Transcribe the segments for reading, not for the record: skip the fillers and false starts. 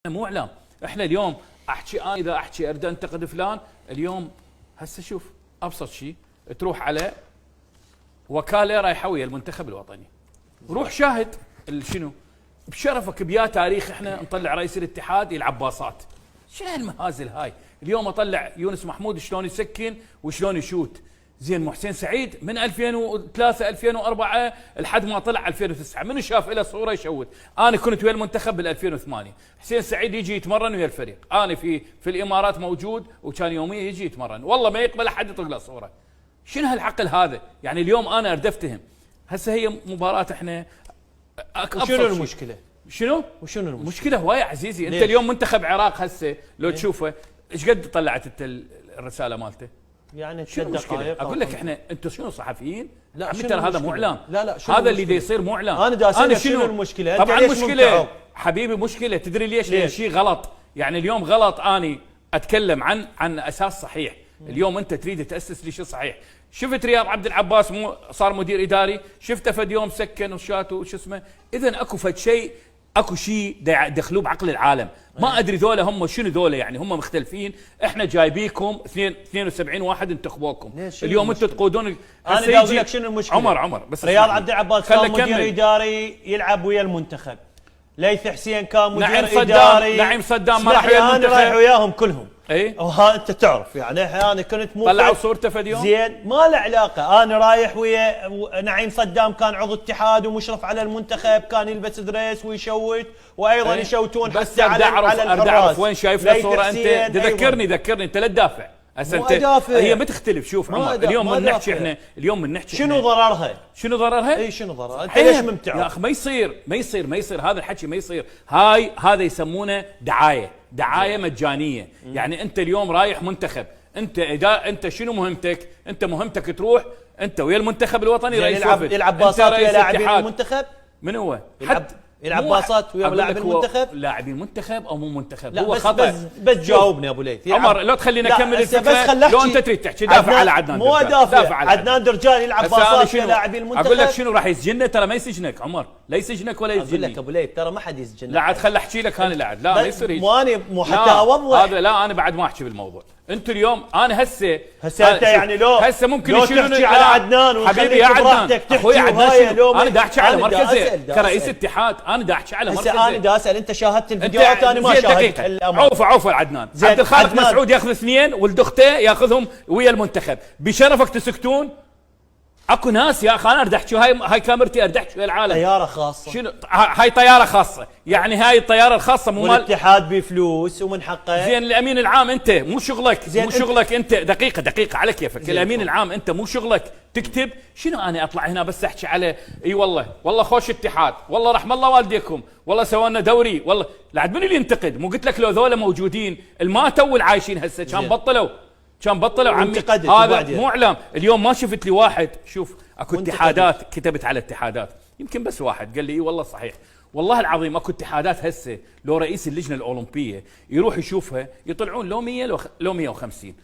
مو اعلام. احنا اليوم احكي انا اذا احكي اريد انتقد فلان اليوم هسه شوف ابسط شيء تروح على وكاله رايحه ويا المنتخب الوطني روح شاهد شنو بشرفك بيا تاريخ احنا نطلع رئيس الاتحاد يلعب باصات. شنو هالمهازل هاي؟ اليوم اطلع يونس محمود شلون يسكن وشلون يشوت. زين محسن سعيد من 2003 2004 لحد ما طلع 2009 منو شاف له صوره يشوت؟ انا كنت ويا المنتخب بال 2008 حسين سعيد يجي يتمرن ويا الفريق، انا في الامارات موجود وكان يوميا يجي يتمرن، والله ما يقبل احد يطق له صوره. شنو هالعقل هذا؟ يعني اليوم انا اريد افتهم هسه هي مباراه احنا شنو المشكله؟ شنو المشكله هوايه عزيزي. انت اليوم منتخب عراق هسه لو تشوفه ايش قد طلعت انت الرساله مالته؟ يعني شنو المشكله؟ اقول لك احنا انتم شنو صحفيين؟ لا عمي ترى هذا مو اعلام. لا هذا اللي دا يصير مو اعلام. انا شنو المشكله؟ طبعا مشكله حبيبي مشكله. تدري ليش؟ لان شيء غلط. يعني اليوم غلط اني اتكلم عن اساس صحيح. اليوم انت تريد تاسس لي شيء صحيح. شفت رياض عبد العباس مو صار مدير اداري؟ شفته فد يوم سكن وشات وش اسمه؟ اذا اكو فد شيء، اكو شيء دخلوه بعقل العالم. ما ادري ذولا هم شنو ذولا، يعني هم مختلفين. احنا جايبيكم 72 واحد انتخبوكم اليوم انتم تقودون. انا اقول لك شنو المشكله. عمر بس رياض عبد العباس كان مدير اداري يلعب ويا المنتخب. ليث حسين كان مدير اداري. نعيم صدام ما راح ويا المنتخب. انا رايح وياهم كلهم. اي وها انت تعرف يعني انا كنت مو طلعوا صورته فد يوم. زين ما له علاقه. انا رايح ويا نعيم صدام كان عضو اتحاد ومشرف على المنتخب، كان يلبس دريس ويشوت وايضا يشوتون بس حتى على الحراس. وين شايف له صوره انت؟ ذكرني انت لا تدافع. مو ادافع. هي ما تختلف. شوف عمر اليوم من نحكي احنا شنو ضررها؟ شنو ضررها؟ اي شنو ضررها؟ انت ليش ممتع؟ يا اخي ما يصير هذا الحكي ما يصير. هذا يسمونه دعايه مجانيه. يعني انت اليوم رايح منتخب، انت شنو مهمتك؟ انت مهمتك تروح انت ويا المنتخب الوطني رئيس وفد يلعب باصات ويا لاعبين المنتخب. من هو؟ يلعب باصات ويا لاعبين المنتخب. لاعبين منتخب او مو منتخب؟ هو خطا. بس جاوبني ابو ليث. عمر لا تخليني اكمل الفكره. لو انت تريد تحكي دافع على عدنان. مو دافع. عدنان درجال يلعب باصات ويا لاعبين المنتخب. اقول لك شنو راح يسجننا. ترى ما يسجنك عمر، لا يسجنك ولا يسجنني. اقول لك ابو ليث ترى ما حد يسجنك. لا عاد خل احكي لك انا. لا ما يصير هيك. مو حتى اوضح هذا. لا انا بعد ما احكي بالموضوع. انتوا اليوم انا هسه انت يعني لو هسه ممكن يشيلون على عدنان حبيبي يا عدنان اخوي عدنان. انا دا احكي على مركزه كرئيس اتحاد. انا دا احكي على مركزه. انا دا اسال انت شاهدت الفيديوهات؟ انا ما شاهدت. عوفوا عدنان. عبد الخالق مسعود ياخذ اثنين ولد اخته ياخذهم ويا المنتخب. بشرفك تسكتون؟ اكو ناس يا اخي انا اريد احكي. هاي كاميرتي اريد احكي العالم. طياره خاصه. شنو هاي طياره خاصه؟ يعني هاي الطياره الخاصه مو مال الاتحاد بفلوس ومن حقه. زين الامين العام انت مو شغلك انت دقيقه على كيفك. الامين العام انت مو شغلك تكتب شنو. انا اطلع هنا بس احكي على اي والله خوش اتحاد، والله رحم الله والديكم، والله سوينا دوري، والله لعد من اللي ينتقد؟ مو قلت لك لو ذولا موجودين الماتوا والعايشين هسه كان بطلوا عمي. هذا مو اعلام. اليوم ما شفت لي واحد. شوف اكو اتحادات كتبت على اتحادات، يمكن بس واحد قال لي اي والله صحيح. والله العظيم اكو اتحادات هسه لو رئيس اللجنه الاولمبيه يروح يشوفها يطلعون لو 100 لو 150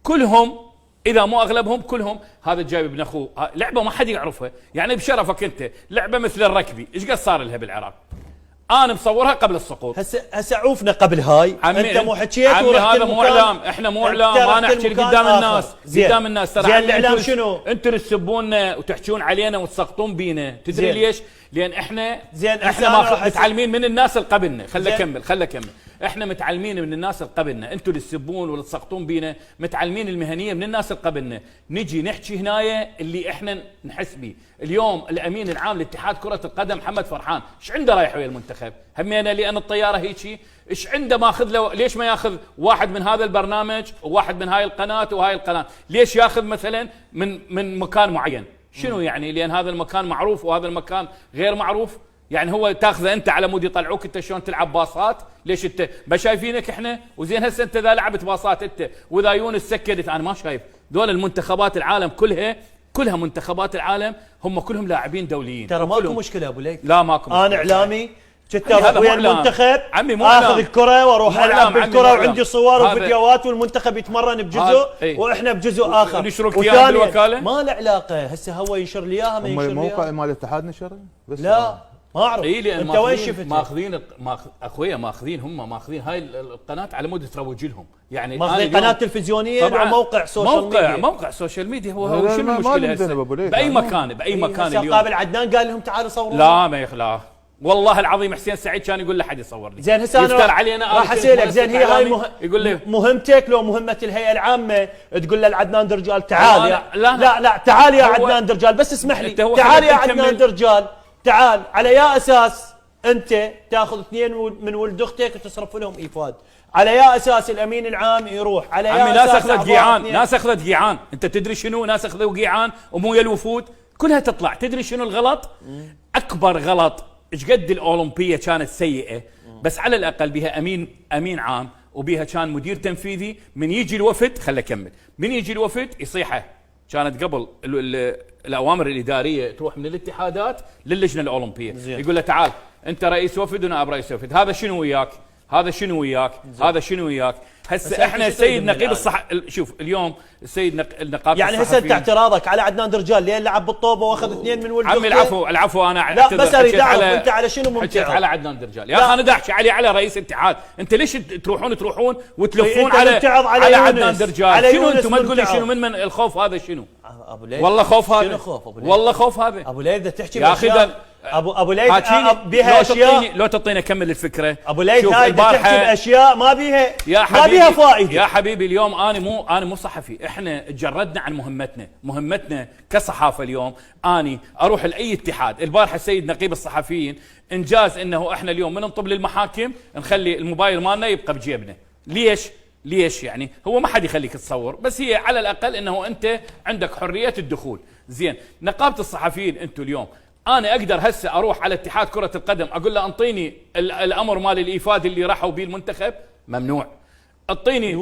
كلهم، اذا مو اغلبهم كلهم. هذا جايب ابن اخوه لعبه ما حد يعرفها. يعني بشرفك انت لعبه مثل الركبي ايش قد صار لها بالعراق؟ انا مصورها قبل السقوط. هسه عوفنا قبل هاي. انت مو حكيت هذا مو اعلام. احنا مو اعلام. ما نحكي قدام الناس. ترى الاعلام شنو؟ انتم تسبونا وتحجون علينا وتسقطون بينا. تدري ليش؟ لان احنا متعلمين من الناس اللي قبلنا. خل اكمل. احنا متعلمين من الناس اللي قبلنا. انتم اللي تسبون ولا تسقطون بينا متعلمين المهنيه من الناس اللي قبلنا. نجي نحكي هنايا اللي احنا نحس به. اليوم الامين العام لاتحاد كره القدم محمد فرحان ايش عنده رايح ويا المنتخب؟ همينا لان الطياره هيجي ايش عنده ماخذ له؟ ليش ما ياخذ واحد من هذا البرنامج وواحد من هاي القناه وهاي القناه؟ ليش ياخذ مثلا من مكان معين؟ شنو يعني؟ لان هذا المكان معروف وهذا المكان غير معروف. يعني هو تاخذه انت على مود يطلعوك انت شلون تلعب باصات. ليش انت ما شايفينك احنا؟ وزين هسه انت اذا لعبت باصات انت واذا يونس سكدت انا ما شايف. دول المنتخبات العالم كلها منتخبات العالم هم كلهم لاعبين دوليين. ترى ماكو مشكله ابو ليث. لا ماكو مشكله. انا اعلامي كنت اروح ويا المنتخب عمي مو اخذ الكره واروح العب بالكره وعندي صور وفيديوهات والمنتخب يتمرن بجزء واحنا بجزء اخر. ونشرك اياها بالوكاله. ما له علاقه. هسه هو ينشر لي اياها. ما ينشر الموقع مال الاتحاد نشره بس. لا ما اعرف. انت وين شفت؟ ماخذين اخويا، ماخذين هاي القناه على مود تروج لهم، يعني ماخذين قناه تلفزيونيه ولا موقع سوشيال ميديا؟ موقع سوشيال ميديا. هو شنو المشكله هسه؟ باي مكان اليوم. قابل عدنان قال لهم تعالوا صوروا. لا ما يخلا والله العظيم حسين سعيد كان يقول لحد يصور لي. زين هسه انا يفتر علينا راح اسالك، زين هي هاي يقول لي مهمتك لو مهمه الهيئه العامه تقول للعدنان درجال تعال يا لا تعال يا عدنان درجال، بس اسمح لي تعال يا عدنان درجال تعال، على يا اساس انت تاخذ 2 من ولد اختك وتصرف لهم ايفاد، على يا اساس الامين العام يروح، على يا اساس ناس اخذت قيعان، ناس اخذت قيعان، انت تدري شنو ناس اخذوا قيعان ومو يا الوفود كلها تطلع. تدري شنو الغلط؟ اكبر غلط، ايش قد الاولمبيه كانت سيئه بس على الاقل بها امين عام وبها كان مدير تنفيذي، من يجي الوفد خليه اكمل، من يجي الوفد يصيحه. كانت قبل الاوامر الاداريه تروح من الاتحادات للجنه الاولمبيه، يقول له تعال انت رئيس وفد وانا رئيس وفد، هذا شنو وياك؟ هذا شنو وياك؟ هذا شنو وياك؟ هسه احنا السيد نقيب شوف اليوم السيد النقابه يعني هسه انت اعتراضك على عدنان درجال ليه لعب بالطوبه واخذ 2 من ولد عمي العفو انا لا بس اريد اعرف انت على شنو ممتع؟ على عدنان درجال يا اخي انا احكي على رئيس الاتحاد. انت ليش تروحون وتلفون على عدنان درجال؟ شنو انتم ما تقول لي شنو من الخوف هذا شنو؟ ابو ليث والله خوف هذا، شنو خوف ابو ليث؟ والله خوف هذا ابو ليث تحكي يا اخي. ابو ليث بها اشياء لو تعطيني اكمل الفكره. ابو ليث هاي تحكي باشياء ما بيها فائده. يا حبيبي اليوم انا مو صحفي، احنا تجردنا عن مهمتنا كصحافه. اليوم اني اروح لاي اتحاد. البارحه السيد نقيب الصحفيين انجاز انه احنا اليوم من نطب للمحاكم نخلي الموبايل مالنا يبقى بجيبنا. ليش يعني؟ هو ما حد يخليك تصور، بس هي على الاقل انه انت عندك حريه الدخول. زين نقابه الصحفيين انتم اليوم انا اقدر هسه اروح على اتحاد كره القدم اقول له انطيني الامر مال الايفاد اللي راحوا به المنتخب؟ ممنوع. اعطيني